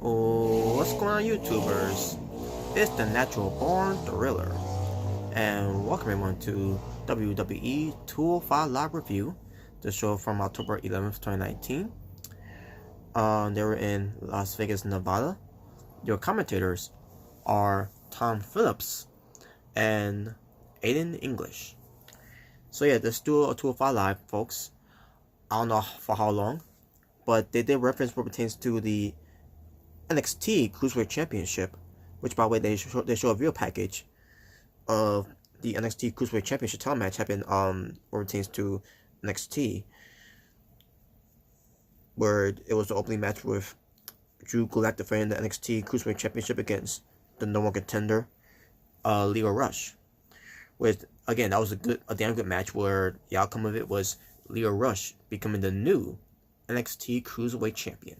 Oh, what's going on, YouTubers? It's the Natural Born Thriller, and welcome everyone to WWE 205 Live Review, the show from October 11th, 2019. They were in Las Vegas, Nevada. Your commentators are Tom Phillips and Aiden English. So yeah, let's do a 205 Live, folks. I don't know for how long, but they did reference what pertains to the NXT Cruiserweight Championship, which, by the way, they show a video package of the NXT Cruiserweight Championship title match happened what pertains to NXT, where it was the opening match with Drew Gulak defending the NXT Cruiserweight Championship against the #1 contender, Leo Rush. With, again, that was a damn good match where the outcome of it was Leo Rush becoming the new NXT Cruiserweight Champion.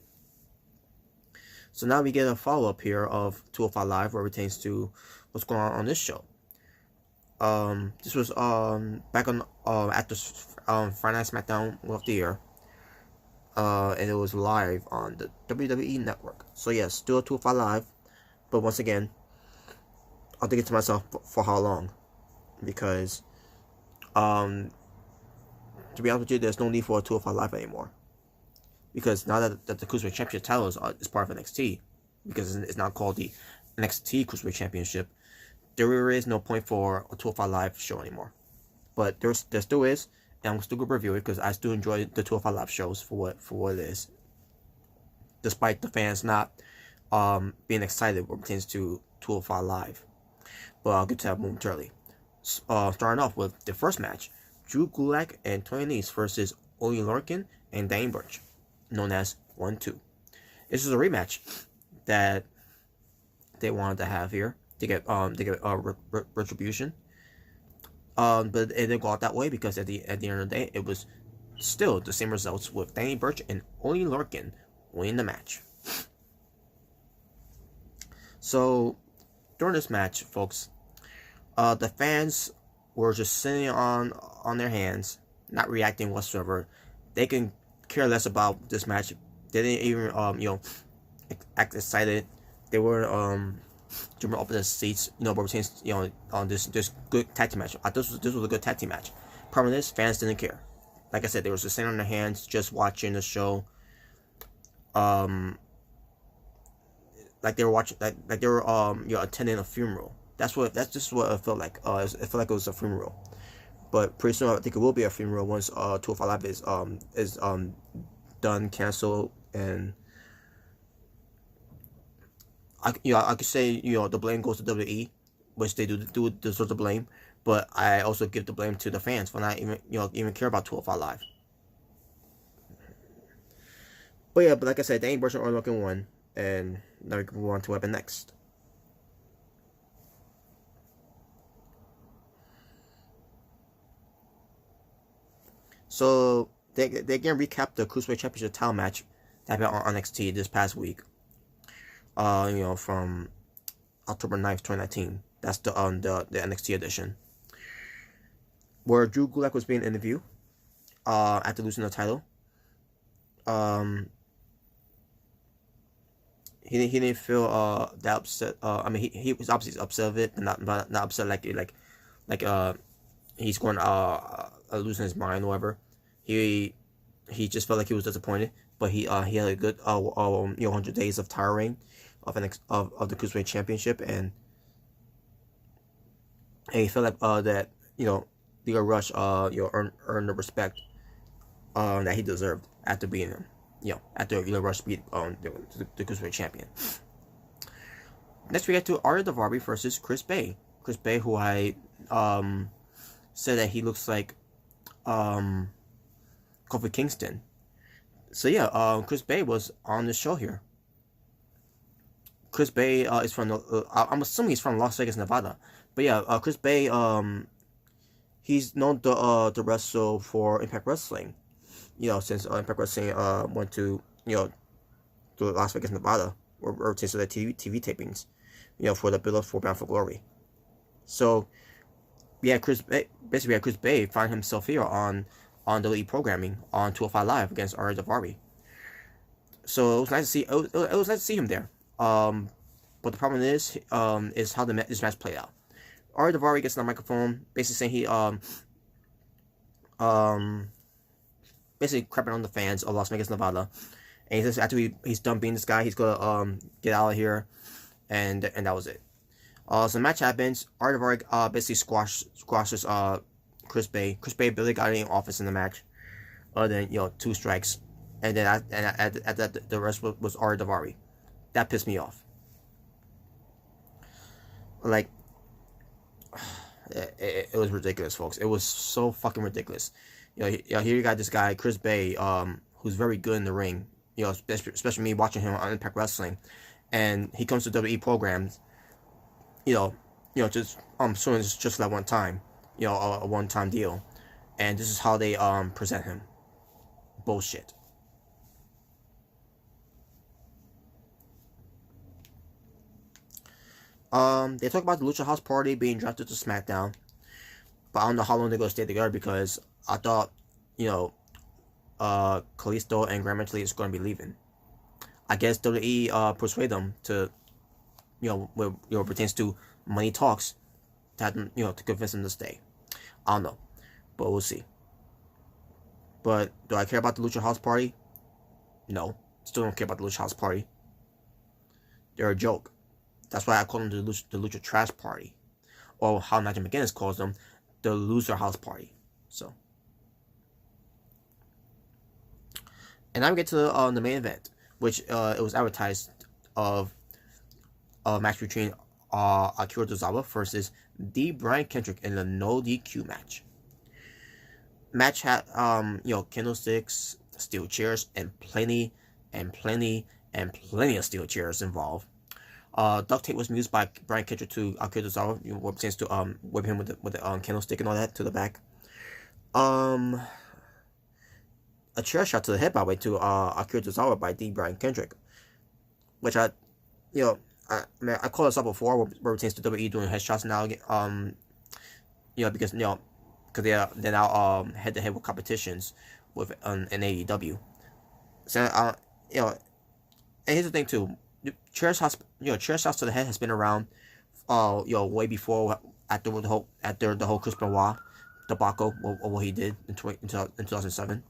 So now we get a follow-up here of 205 Live where it pertains to what's going on this show. This was back on after Friday Night SmackDown of the year. And it was live on the WWE Network. So yes, still 205 Live, but once again, I'll think it to myself for how long, because to be honest with you, there's no need for a 205 Live anymore. Because now that the Cruiserweight Championship title is part of NXT, because it's now called the NXT Cruiserweight Championship, there is no point for a 205 Live show anymore. But there still is, and I'm still going to review it because I still enjoy the 205 Live shows for what it is. Despite the fans not being excited when it pertains to 205 Live. But I'll get to that momentarily. Starting off with the first match, Drew Gulak and Tony Nese versus Oney Lorcan and Danny Burch, known as 1-2. This is a rematch that they wanted to have here to get retribution. But it didn't go out that way because at the end of the day, it was still the same results with Danny Burch and Oney Lorcan winning the match. So during this match, folks, the fans were just sitting on their hands, not reacting whatsoever. They can care less about this match. They didn't even act excited. They were jumping up in the seats, but pertains on this good tag team match. This was a good tag team match. Problem is, fans didn't care. Like I said, they were just sitting on their hands, just watching the show. Like they were watching, like they were attending a funeral. That's just what it felt like. It felt like it was a funeral. But pretty soon, I think it will be a funeral once 205 Live is done, canceled, and I could say the blame goes to WWE, which they do deserve the blame. But I also give the blame to the fans for not even care about 205 Live. But yeah, but like I said, Danny Burch and Oney Lorcan won, and now we can move on to what happened next. So they again recap the Cruiserweight Championship title match that happened on NXT this past week. From October 9th, 2019. That's the NXT edition, where Drew Gulak was being interviewed after losing the title. He didn't feel that upset. I mean, he was obviously upset of it, but not upset like he's going losing his mind or whatever. He just felt like he was disappointed, but he had a good 100 days of tiring of the Cruiserweight Championship, and he felt like that Leo Rush earned the respect that he deserved after beating him. After Leo Rush beat the Cruiserweight Champion. Next we get to Arya Daivari versus Chris Bay. Chris Bay, who I said that he looks like Kofi Kingston. So yeah, Chris Bay was on the show here. Chris Bay is from I'm assuming he's from Las Vegas, Nevada. But yeah, Chris Bay he's known to wrestle for Impact Wrestling. Since Impact Wrestling went to to Las Vegas, Nevada, or to their TV tapings, for the build-up for Bound for Glory. So we had Chris Bay find himself here on the lead programming on 205 Live against Arya Daivari. So it was nice to see. It was nice to see him there. But the problem is how this match played out. Ari Daivari gets on the microphone, basically saying he um, basically crapping on the fans of Las Vegas, Nevada, and he says after he's done being this guy, he's gonna get out of here, and that was it. So the match happens. Ari Daivari basically squashes Chris Bay. Chris Bay barely got any offense in the match, other than 2 strikes, and then at that the rest was Ari Daivari. That pissed me off. Like, it was ridiculous, folks. It was so fucking ridiculous. Here you got this guy Chris Bay, who's very good in the ring. Especially me watching him on Impact Wrestling, and he comes to WWE programs. Just so it's just that one time, a one-time deal, and this is how they present him. Bullshit. They talk about the Lucha House Party being drafted to SmackDown, but I don't know how long they're gonna stay together because I thought, Kalisto and Grand Metalik is gonna be leaving. I guess WWE persuade them to, what pertains to money talks, to have them, to convince them to stay. I don't know, but we'll see. But do I care about the Lucha House Party? No, still don't care about the Lucha House Party. They're a joke. That's why I call them the Lucha Trash Party. Or how Nigel McGuinness calls them, the Loser House Party. So. And now we get to the main event, which it was advertised of a match between Akira Tozawa versus Brian Kendrick in a no DQ match. Match had candlesticks, steel chairs, and plenty of steel chairs involved. Duct tape was used by Brian Kendrick to Akira Tozawa, what pertains to whip him with the candlestick and all that to the back. A chair shot to the head, by the way, to Akira Tozawa by Brian Kendrick, which I called this up before, where it pertains to WWE doing headshots now, because they're now head to head with competitions with an AEW. So and here's the thing too. Chair shots to the head has been around, way before after the whole Chris Benoit debacle of what he did in 2007.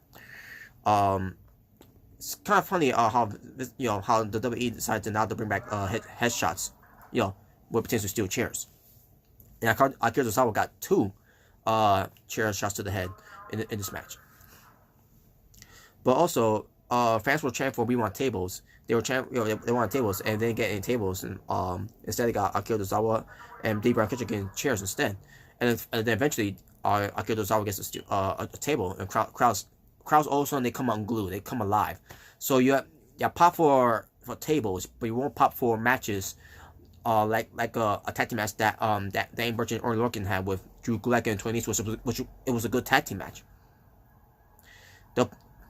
It's kind of funny how the WWE decided to now to bring back headshots, with potential steel chairs. And Akira Tozawa got 2 chair shots to the head in this match. But also, fans were chanting for "We want tables." They were chanting, they wanted tables, and they didn't get any tables, and instead they got Akira Tozawa and Brian Kendrick getting chairs instead. And then eventually, Akira Tozawa gets a table, and crowds all of a sudden they come unglued, they come alive. So you pop for tables, but you won't pop for matches, like a tag team match that Dane Burch and Orton Lorcan had with Drew Gulak and Tony Nese, which it was a good tag team match.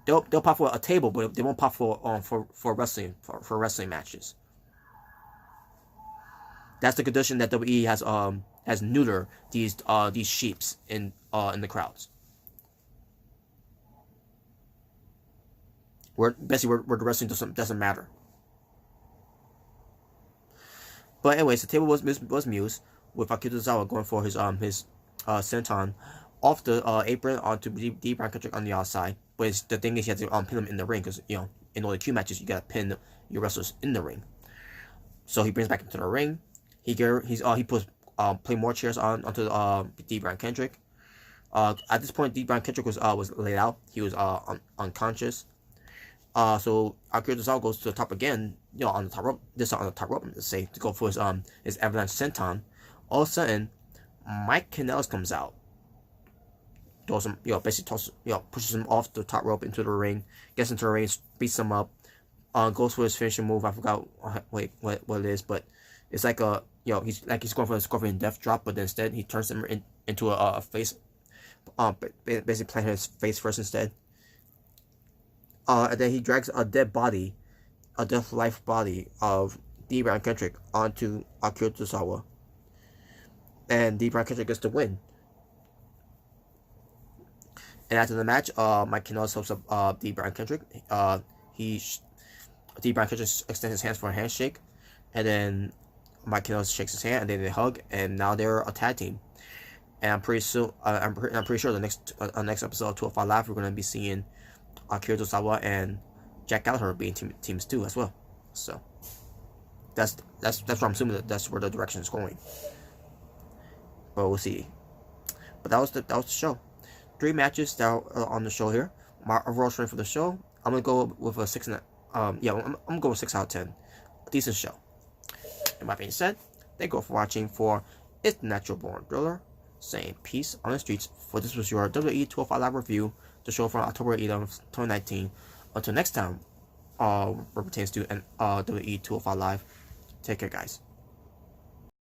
They'll pop for a table, but they won't pop for wrestling matches. That's the condition that WWE has neutered these sheeps in the crowds. Where the wrestling doesn't matter. But anyways, the table was mused with Akira Tozawa going for his senton off the apron onto Brian Kendrick on the outside. But the thing is, you have to pin him in the ring because in all the Q matches you gotta pin your wrestlers in the ring. So he brings back into the ring. He puts play more chairs onto Brian Kendrick. At this point, Brian Kendrick was laid out. He was unconscious. So Akira Tozawa goes to the top again, on the top rope. This time on the top rope, let's say, to go for his avalanche senton. All of a sudden, Mike Kanellis comes out. Throws him, pushes him off the top rope into the ring. Gets into the ring, beats him up. Goes for his finishing move. I forgot what it is, but it's like he's going for a scorpion death drop, but then instead he turns him into a face. Basically planting his face first instead. And then he drags a dead life body of Brian Kendrick onto Akira Tozawa. And Brian Kendrick gets the win. And after the match, Mike Kanellis helps up Brian Kendrick. He D. Brian Kendrick extends his hands for a handshake, and then Mike Kennel shakes his hand, and then they hug, and now they're a tag team. And I'm pretty sure the next episode of 205 Live we're gonna be seeing Akira Tozawa and Jack Gallagher being teams too as well. So that's what I'm assuming that's where the direction is going. But we'll see. But that was the show. 3 matches that are on the show here. My overall rating for the show, I'm gonna go with a 6. I'm gonna go with 6 out of 10. A decent show. And that being said, thank you all for watching for It's the Natural Born Thriller. Saying peace on the streets. For this was your WWE 205 Live review, the show from October 11th, 2019. Until next time, what pertains to WWE 205 Live. Take care, guys.